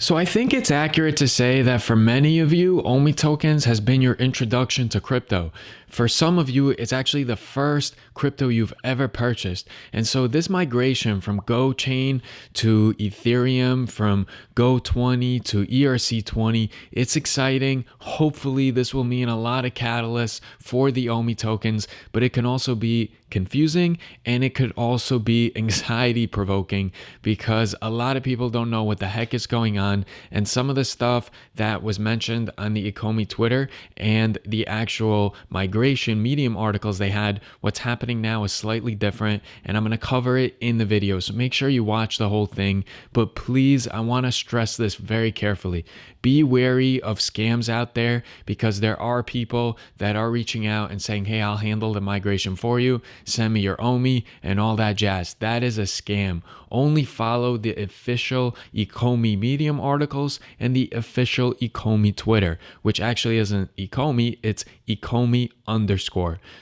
So I think it's accurate to say that for many of you, OMI tokens has been your introduction to crypto. For some of you, it's actually the first crypto you've ever purchased. And so this migration from GoChain to Ethereum, from Go20 to ERC20, it's exciting. Hopefully this will mean a lot of catalysts for the OMI tokens, but it can also be confusing and it could also be anxiety provoking because a lot of people don't know what the heck is going on, and some of the stuff that was mentioned on the Ecomi Twitter and the actual migration Medium articles they had, what's happening now is slightly different, and I'm going to cover it in the video, so make sure you watch the whole thing. But please, I want to stress this very carefully. Be wary of scams out there because there are people that are reaching out and saying, hey, I'll handle the migration for you, send me your OMI and all that jazz. That is a scam. Only follow the official Ecomi Medium articles and the official Ecomi Twitter, which actually isn't Ecomi, it's Ecomi_.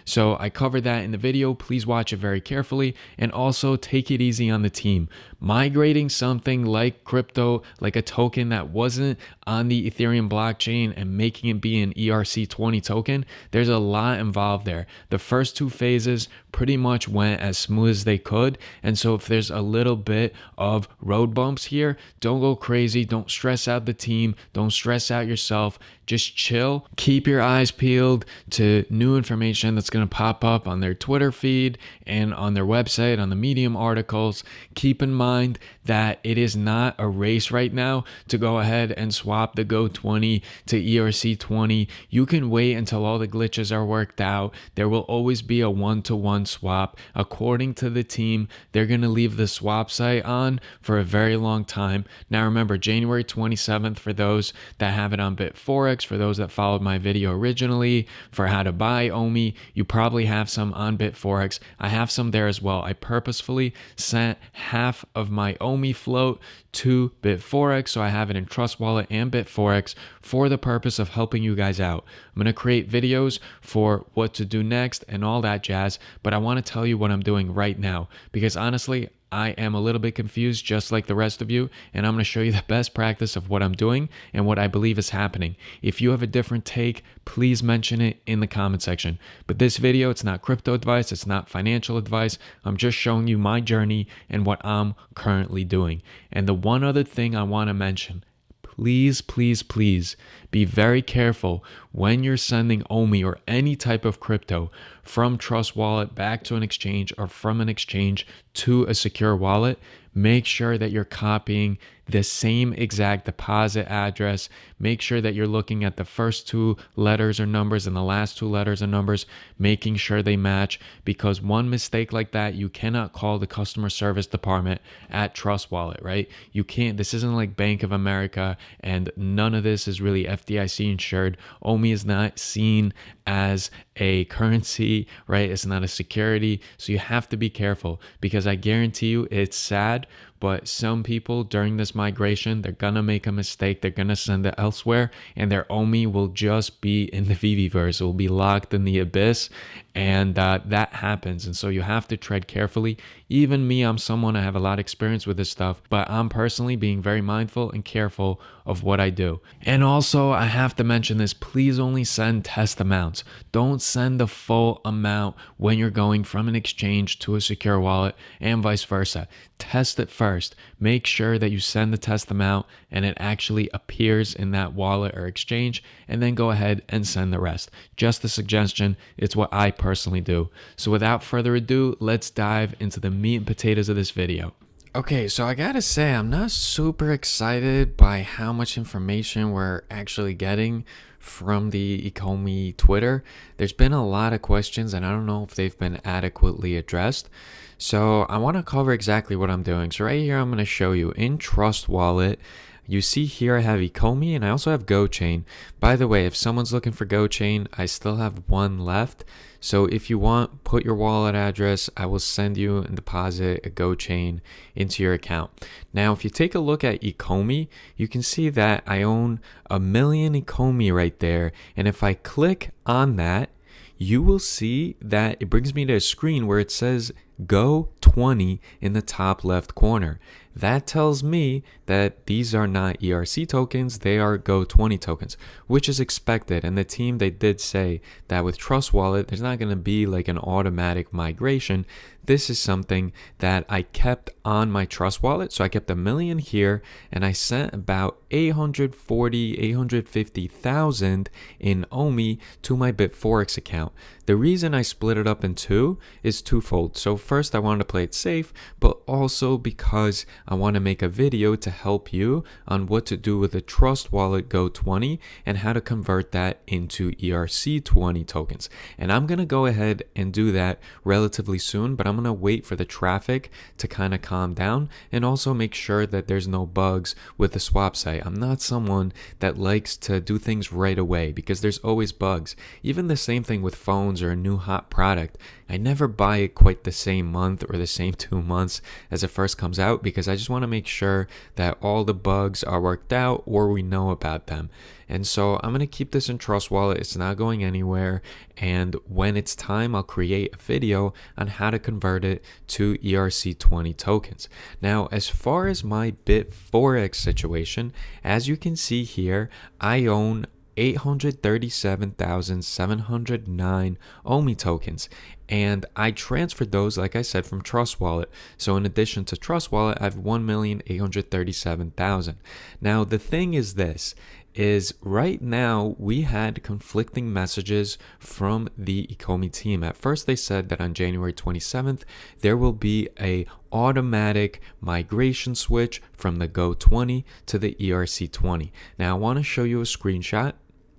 So I covered that in the video. Please watch it very carefully and also take it easy on the team. Migrating something like crypto, like a token that wasn't on the Ethereum blockchain and making it be an ERC20 token, there's a lot involved there. The first two phases pretty much went as smooth as they could. And so if there's a little bit of road bumps here, don't go crazy. Don't stress out the team. Don't stress out yourself. Just chill. Keep your eyes peeled to new information that's going to pop up on their Twitter feed and on their website, on the Medium articles. Keep in mind that it is not a race right now to go ahead and swap the Go20 to ERC20. You can wait until all the glitches are worked out. There will always be a one-to-one swap. According to the team, they're going to leave the swap site on for a very long time. Now remember, January 27th, for those that have it on Bitforex, for those that followed my video originally for how to buy OMI, you probably have some on Bitforex. I have some there as well. I purposefully sent half of my OMI float to Bitforex, so I have it in Trust Wallet and Bitforex for the purpose of helping you guys out. I'm going to create videos for what to do next and all that jazz, but I want to tell you what I'm doing right now because honestly, I am a little bit confused just like the rest of you, and I'm going to show you the best practice of what I'm doing and what I believe is happening. If you have a different take, please mention it in the comment section. But this video, it's not crypto advice, it's not financial advice. I'm just showing you my journey and what I'm currently doing. And the one other thing I want to mention, please, please, please be very careful when you're sending OMI or any type of crypto from Trust Wallet back to an exchange or from an exchange to a secure wallet. Make sure that you're copying the same exact deposit address. Make sure that you're looking at the first two letters or numbers and the last two letters or numbers, making sure they match, because one mistake like that, you cannot call the customer service department at Trust Wallet, right? You can't. This isn't like Bank of America, and none of this is really FDIC insured. OMI is not seen as a currency, right? It's not a security. So you have to be careful, because I guarantee you it's sad, but some people during this migration, they're gonna make a mistake. They're gonna send it elsewhere, and their OMI will just be in the VeVeVerse. It will be locked in the abyss, and that happens. And so you have to tread carefully. Even me, I'm someone, I have a lot of experience with this stuff, but I'm personally being very mindful and careful of what I do. And also, I have to mention this, please only send test amounts. Don't send the full amount when you're going from an exchange to a secure wallet and vice versa. Test it first. Make sure that you send the test amount and it actually appears in that wallet or exchange, and then go ahead and send the rest. Just a suggestion. It's what I personally do. So without further ado, let's dive into the meat and potatoes of this video. Okay, so I gotta say, I'm not super excited by how much information we're actually getting from the Ecomi Twitter. There's been a lot of questions and I don't know if they've been adequately addressed. So I want to cover exactly what I'm doing. So right here, I'm going to show you in Trust Wallet. You see here I have Ecomi and I also have GoChain. By the way, if someone's looking for GoChain, I still have one left. So if you want, put your wallet address. I will send you and deposit a GoChain into your account. Now, if you take a look at Ecomi, you can see that I own 1 million Ecomi right there. And if I click on that, you will see that it brings me to a screen where it says Go20 in the top left corner. that tells me that these are not ERC tokens, they are Go20 tokens, which is expected. And the team, they did say that with Trust Wallet, there's not going to be like an automatic migration. This is something that I kept on my Trust Wallet. So I kept $1 million here, and I sent about 850,000 in OMI to my Bitforex account. The reason I split it up in two is twofold. So first, I wanted to play it safe, but also because I want to make a video to help you on what to do with a Trust Wallet Go20 and how to convert that into ERC20 tokens. And I'm going to go ahead and do that relatively soon, but I'm going to wait for the traffic to kind of calm down and also make sure that there's no bugs with the swap site. I'm not someone that likes to do things right away because there's always bugs. Even the same thing with phones or a new hot product. I never buy it quite the same month or the same 2 months as it first comes out because I just want to make sure that all the bugs are worked out or we know about them. And so I'm going to keep this in Trust Wallet. It's not going anywhere. And when it's time, I'll create a video on how to convert it to ERC20 tokens. Now, as far as my Bitforex situation, as you can see here, I own 837,709 OMI tokens, and I transferred those, like I said, from Trust Wallet. So in addition to Trust Wallet, I have 1,837,000. Now the thing is this, is right now we had conflicting messages from the Ecomi team. At first they said that on January 27th there will be a automatic migration switch from the Go20 to the ERC20. Now I want to show you a screenshot.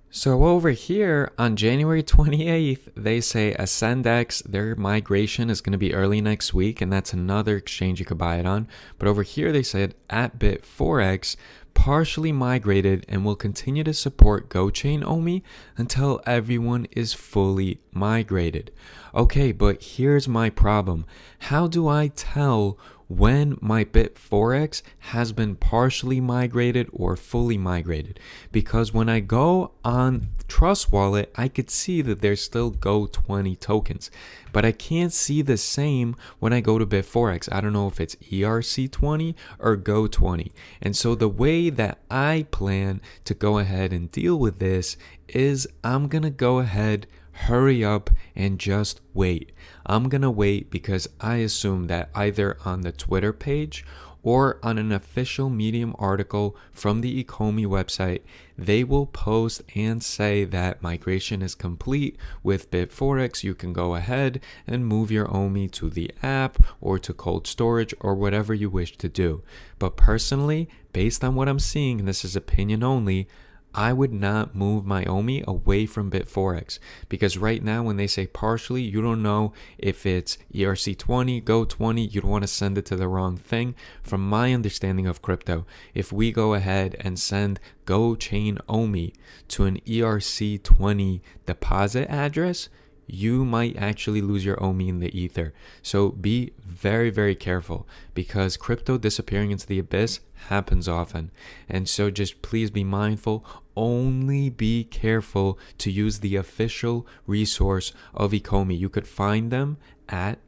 So over here on January 28th, they say Ascendex, their migration is going to be early next week, and that's another exchange you could buy it on. But over here they said at Bitforex, partially migrated and will continue to support GoChain OMI until everyone is fully migrated. Okay, but here's my problem. How do I tell when my Bitforex has been partially migrated or fully migrated? Because when I go on Trust Wallet, I could see that there's still Go20 tokens, but I can't see the same when I go to Bitforex. I don't know if it's ERC20 or Go20. And so the way that I plan to go ahead and deal with this is I'm gonna go ahead, hurry up, and just wait. I'm gonna wait because I assume that either on the Twitter page or on an official Medium article from the Ecomi website, they will post and say that migration is complete with Bitforex. You can go ahead and move your OMI to the app or to cold storage or whatever you wish to do. But personally, based on what I'm seeing, and this is opinion only, I would not move my OMI away from Bitforex because right now when they say partially, you don't know if it's ERC20, Go20, you don't want to send it to the wrong thing. From my understanding of crypto, if we go ahead and send GoChain OMI to an ERC20 deposit address, you might actually lose your OMI in the ether. So be very, very careful because crypto disappearing into the abyss happens often. And so just please be mindful. Only be careful to use the official resource of Ecomi. You could find them at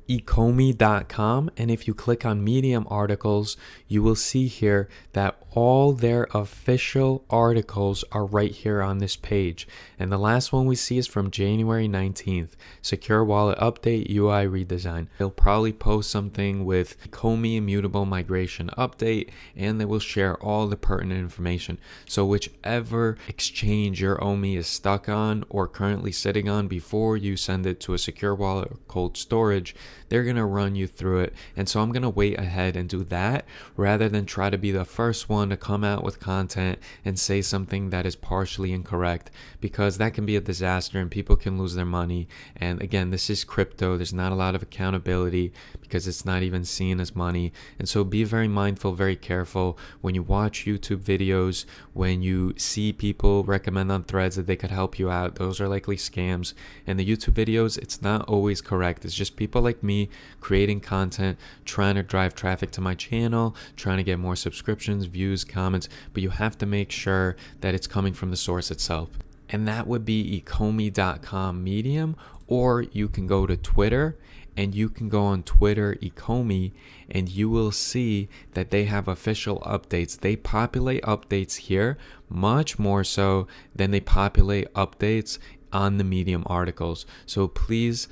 ecomi.com, and if you click on Medium articles, you will see here that all their official articles are right here on this page. And the last one we see is from January 19th, Secure Wallet Update UI Redesign. They'll probably post something with Ecomi Immutable Migration Update, and they will share all the pertinent information. So whichever exchange your OMI is stuck on or currently sitting on before you send it to a secure wallet or cold storage, they're going to run you through it. And so I'm going to wait ahead and do that rather than try to be the first one to come out with content and say something that is partially incorrect, because that can be a disaster and people can lose their money. And again, this is crypto. There's not a lot of accountability because it's not even seen as money. And so be very mindful, very careful when you watch YouTube videos, when you see people recommend on threads that they could help you out. Those are likely scams. And the YouTube videos, it's not always correct. It's just people like me creating content, trying to drive traffic to my channel, trying to get more subscriptions, views, comments, but you have to make sure that it's coming from the source itself. And that would be ecomi.com Medium, or you can go to Twitter and you can go on Twitter Ecomi and you will see that they have official updates. They populate updates here much more so than they populate updates on the Medium articles. So please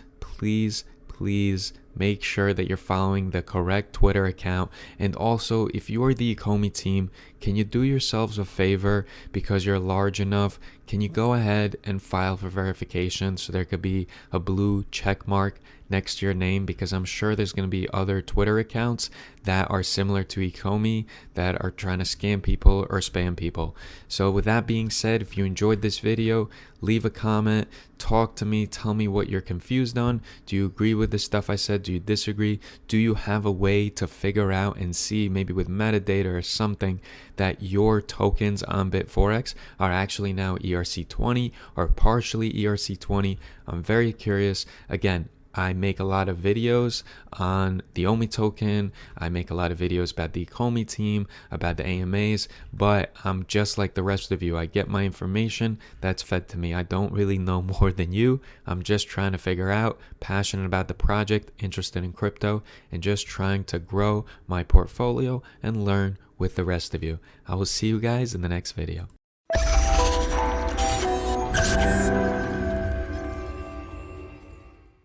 make sure that you're following the correct Twitter account. And also, if you are the Ecomi team, can you do yourselves a favor, because you're large enough, can you go ahead and file for verification so there could be a blue check mark next to your name, because I'm sure there's going to be other Twitter accounts that are similar to Ecomi that are trying to scam people or spam people. So with that being said, if you enjoyed this video, leave a comment, talk to me, tell me what you're confused on. Do you agree with the stuff I said? Do you disagree? Do you have a way to figure out and see, maybe with metadata or something, that your tokens on Bit4x are actually now ERC20 or partially ERC20? I'm very curious. Again, I make a lot of videos on the OMI token. I make a lot of videos about the Ecomi team, about the AMAs, but I'm just like the rest of you. I get my information that's fed to me. I don't really know more than you. I'm just trying to figure out, passionate about the project, interested in crypto, and just trying to grow my portfolio and learn with the rest of you. I will see you guys in the next video.